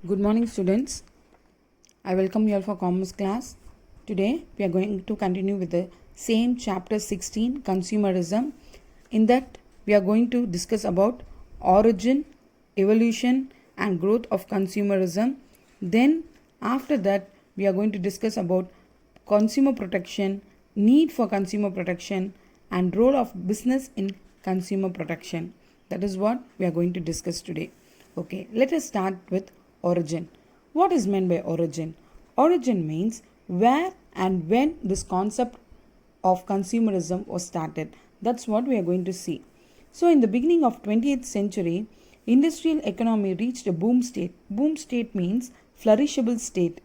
Good morning, students. I welcome you all for commerce class. Today, we are going to continue with the same chapter 16, consumerism. In that, we are going to discuss about origin, evolution, and growth of consumerism. Then, after that, we are going to discuss about consumer protection, need for consumer protection, and role of business in consumer protection. That is what we are going to discuss today. Okay, let us start with origin. What is meant by origin? Origin means where and when this concept of consumerism was started. That's what we are going to see. So in the beginning of 20th century, industrial economy reached a boom state. Boom state means flourishable state.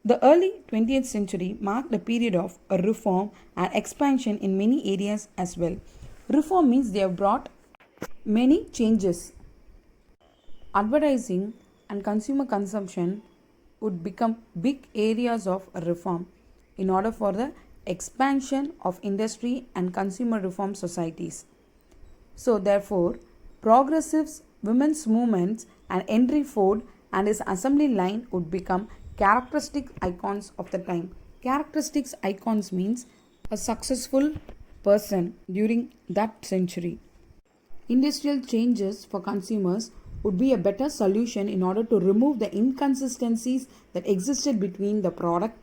The early 20th century marked a period of reform and expansion in many areas as well. Reform means they have brought many changes. Advertising and consumer consumption would become big areas of reform in order for the expansion of industry and consumer reform societies. So therefore, progressives, women's movements and Henry Ford and his assembly line would become characteristic icons of the time. Characteristics icons means a successful person during that century. Industrial changes for consumers would be a better solution in order to remove the inconsistencies that existed between the product,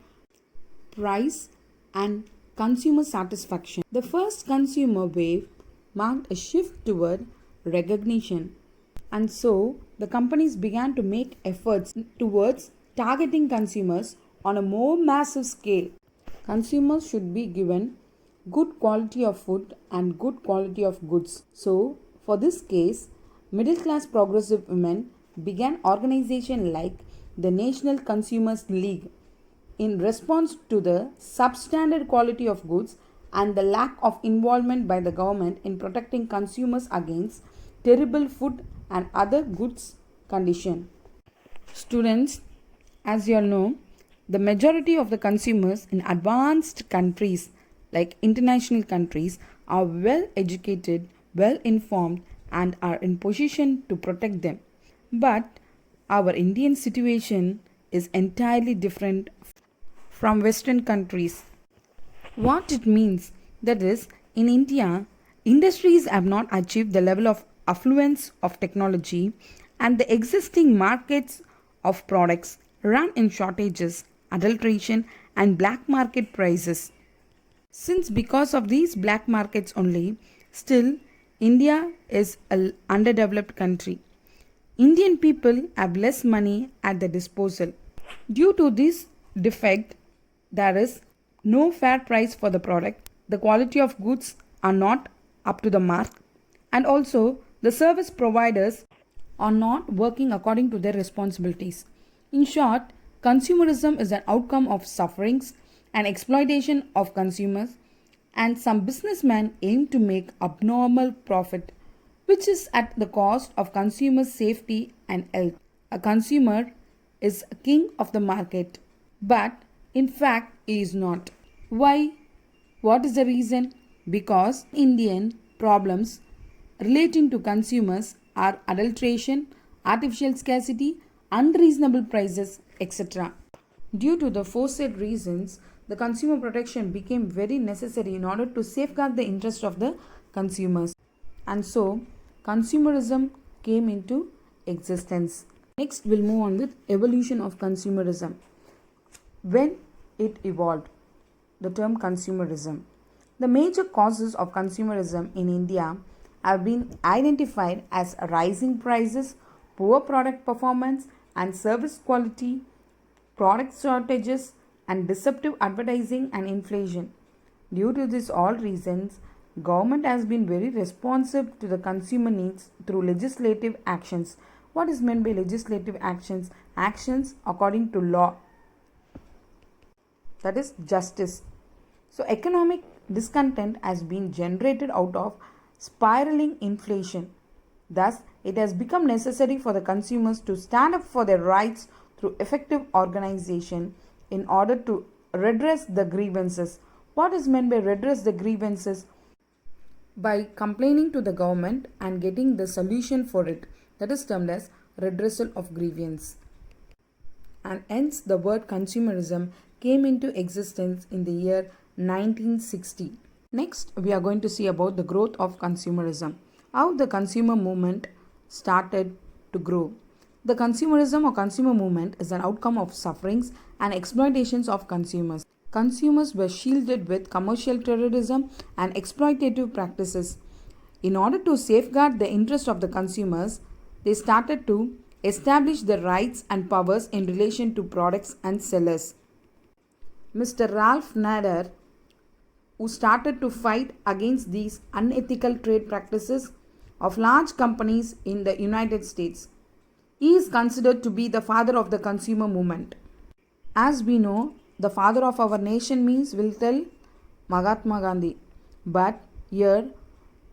price, and consumer satisfaction. The first consumer wave marked a shift toward recognition, and so the companies began to make efforts towards targeting consumers on a more massive scale. Consumers should be given good quality of food and good quality of goods. So, for this case, middle class progressive women began organization like the National Consumers League in response to the substandard quality of goods and the lack of involvement by the government in protecting consumers against terrible food and other goods condition. Students, as you all know, the majority of the consumers in advanced countries like international countries are well educated, well informed, and are in position to protect them. But our Indian situation is entirely different from Western countries. What it means, that is, in India, industries have not achieved the level of affluence of technology, and the existing markets of products run in shortages, adulteration, and black market prices. Since because of these black markets only, still India is an underdeveloped country. Indian people have less money at their disposal. Due to this defect, there is no fair price for the product, the quality of goods are not up to the mark, and also the service providers are not working according to their responsibilities. In short, consumerism is an outcome of sufferings and exploitation of consumers, and some businessmen aim to make abnormal profit, which is at the cost of consumers' safety and health. A consumer is a king of the market, but in fact he is not. Why? What is the reason? Because Indian problems relating to consumers are adulteration, artificial scarcity, unreasonable prices, etc. Due to the foresaid reasons, the consumer protection became very necessary in order to safeguard the interest of the consumers. And so, consumerism came into existence. Next, we'll move on with evolution of consumerism. When it evolved, the term consumerism. The major causes of consumerism in India have been identified as rising prices, poor product performance and service quality, product shortages, and deceptive advertising and inflation. Due to these all reasons, government has been very responsive to the consumer needs through legislative actions. What is meant by legislative actions? Actions according to law, that is justice. So economic discontent has been generated out of spiraling inflation. Thus, it has become necessary for the consumers to stand up for their rights through effective organization in order to redress the grievances. What is meant by redress the grievances? By complaining to the government and getting the solution for it. That is termed as Redressal of Grievance. And hence the word consumerism came into existence in the year 1960. Next, we are going to see about the growth of consumerism, how the consumer movement started to grow. The consumerism or consumer movement is an outcome of sufferings and exploitations of consumers. Consumers were shielded with commercial terrorism and exploitative practices. In order to safeguard the interest of the consumers, they started to establish the rights and powers in relation to products and sellers. Mr. Ralph Nader, who started to fight against these unethical trade practices of large companies in the United States. He is considered to be the father of the consumer movement. As we know, the father of our nation means will tell Mahatma Gandhi. But here,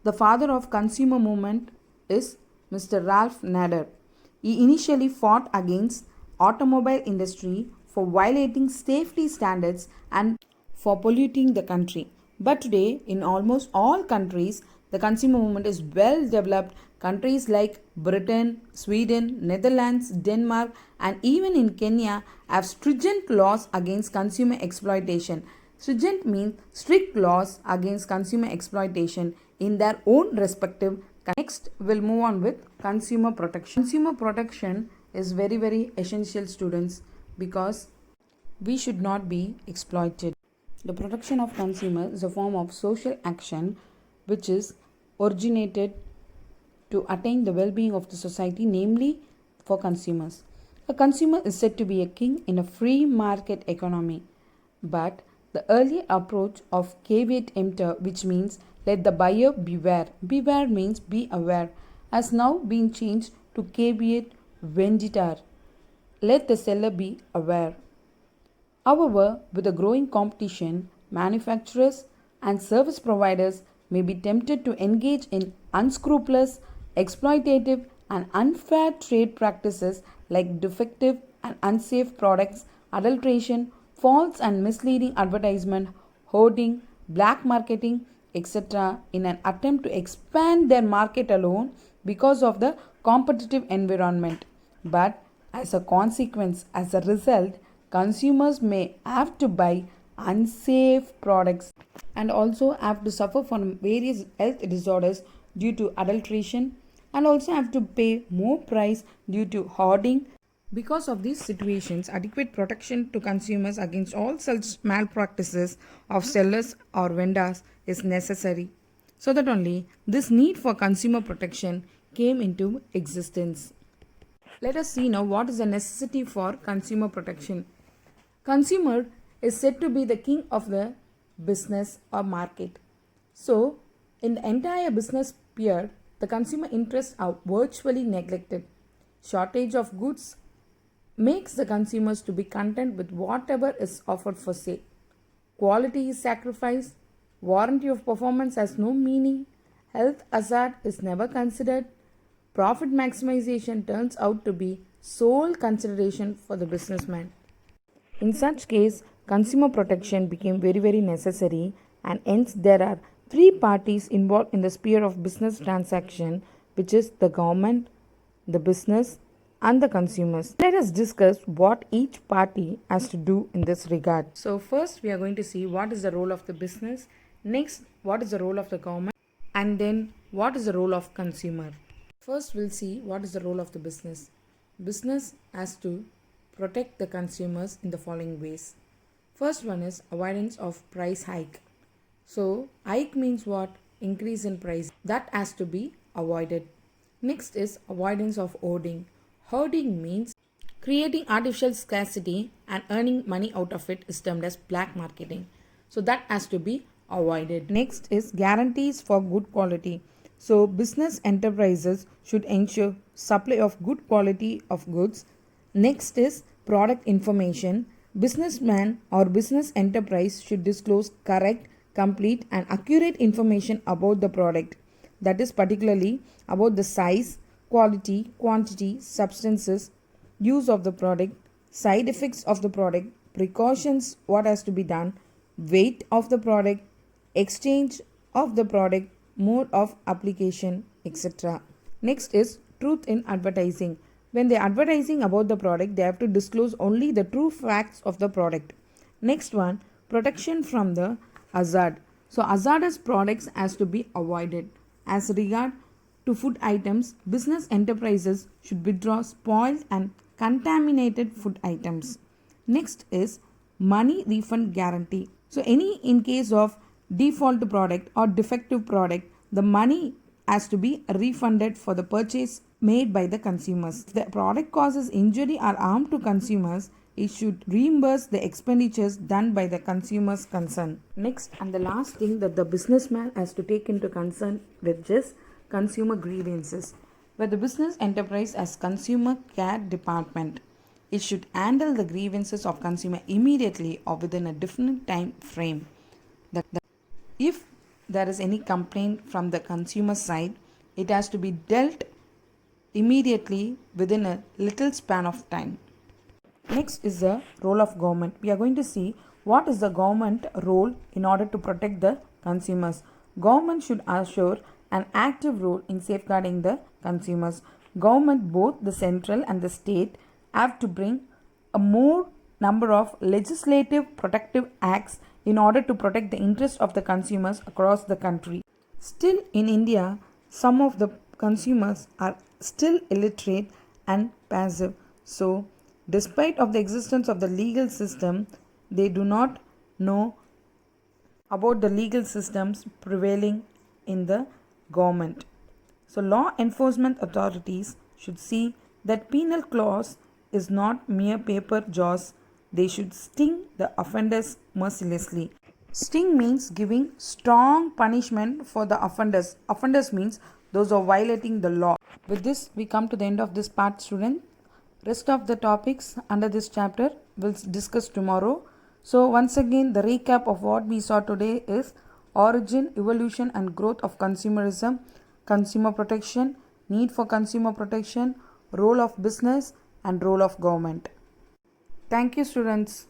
the father of consumer movement is Mr. Ralph Nader. He initially fought against automobile industry for violating safety standards and for polluting the country. But today, in almost all countries, the consumer movement is well developed. Countries like Britain, Sweden, Netherlands, Denmark, and even in Kenya have stringent laws against consumer exploitation. Stringent means strict laws against consumer exploitation in their own respective. Next, we'll move on with consumer protection. Consumer protection is very essential, students, because we should not be exploited. The protection of consumers is a form of social action which is originated to attain the well-being of the society, namely for consumers. A consumer is said to be a king in a free market economy, but the earlier approach of caveat emptor, which means let the buyer beware, beware means be aware, has now been changed to caveat venditor, let the seller be aware. However, with the growing competition, manufacturers and service providers may be tempted to engage in unscrupulous, exploitative, and unfair trade practices like defective and unsafe products, adulteration, false and misleading advertisement, hoarding, black marketing, etc., in an attempt to expand their market alone because of the competitive environment. But as a consequence, as a result, consumers may have to buy unsafe products and also have to suffer from various health disorders due to adulteration, and also have to pay more price due to hoarding. Because of these situations, adequate protection to consumers against all such malpractices of sellers or vendors is necessary. So that only this need for consumer protection came into existence. Let us see now what is the necessity for consumer protection. Consumer is said to be the king of the business or market. So, in the entire business sphere, the consumer interests are virtually neglected. Shortage of goods makes the consumers to be content with whatever is offered for sale. Quality is sacrificed. Warranty of performance has no meaning. Health hazard is never considered. Profit maximization turns out to be sole consideration for the businessman. In such case, consumer protection became very necessary, and hence there are three parties involved in the sphere of business transaction, which is the government, the business, and the consumers. Let us discuss what each party has to do in this regard. So first we are going to see what is the role of the business, next what is the role of the government, and then what is the role of consumer. First we'll see what is the role of the business. Business has to protect the consumers in the following ways. First one is avoidance of price hike. So hike means what? Increase in price. That has to be avoided. Next is avoidance of hoarding. Hoarding means creating artificial scarcity and earning money out of it is termed as black marketing. So that has to be avoided. Next is guarantees for good quality. So business enterprises should ensure supply of good quality of goods. Next is product information. Businessman or business enterprise should disclose correct, complete and accurate information about the product. That is particularly about the size, quality, quantity, substances, use of the product, side effects of the product, precautions, what has to be done, weight of the product, exchange of the product, mode of application, etc. Next is truth in advertising. When they're advertising about the product, they have to disclose only the true facts of the product. Next one, protection from the hazard. So hazardous products has to be avoided. As regard to food items, business enterprises should withdraw spoiled and contaminated food items. Next is money refund guarantee. So any in case of default product or defective product, the money has to be refunded for the purchase made by the consumers. If the product causes injury or harm to consumers, it should reimburse the expenditures done by the consumers concerned. Next and the last thing that the businessman has to take into concern with is consumer grievances, where the business enterprise has consumer care department. It should handle the grievances of consumer immediately or within a definite time frame. If there is any complaint from the consumer side, it has to be dealt immediately within a little span of time. Next is the role of government. We are going to see what is the government role in order to protect the consumers. Government should assure an active role in safeguarding the consumers. Government, both the central and the state, have to bring a more number of legislative protective acts in order to protect the interests of the consumers across the country. Still in India, some of the consumers are still illiterate and passive. So, despite of the existence of the legal system, they do not know about the legal systems prevailing in the government. So, law enforcement authorities should see that penal clause is not mere paper jaws. They should sting the offenders mercilessly. Sting means giving strong punishment for the offenders. Offenders means those who are violating the law. With this, we come to the end of this part, student. Rest of the topics under this chapter we'll discuss tomorrow. So once again, the recap of what we saw today is origin, evolution and growth of consumerism, consumer protection, need for consumer protection, role of business and role of government. Thank you, students.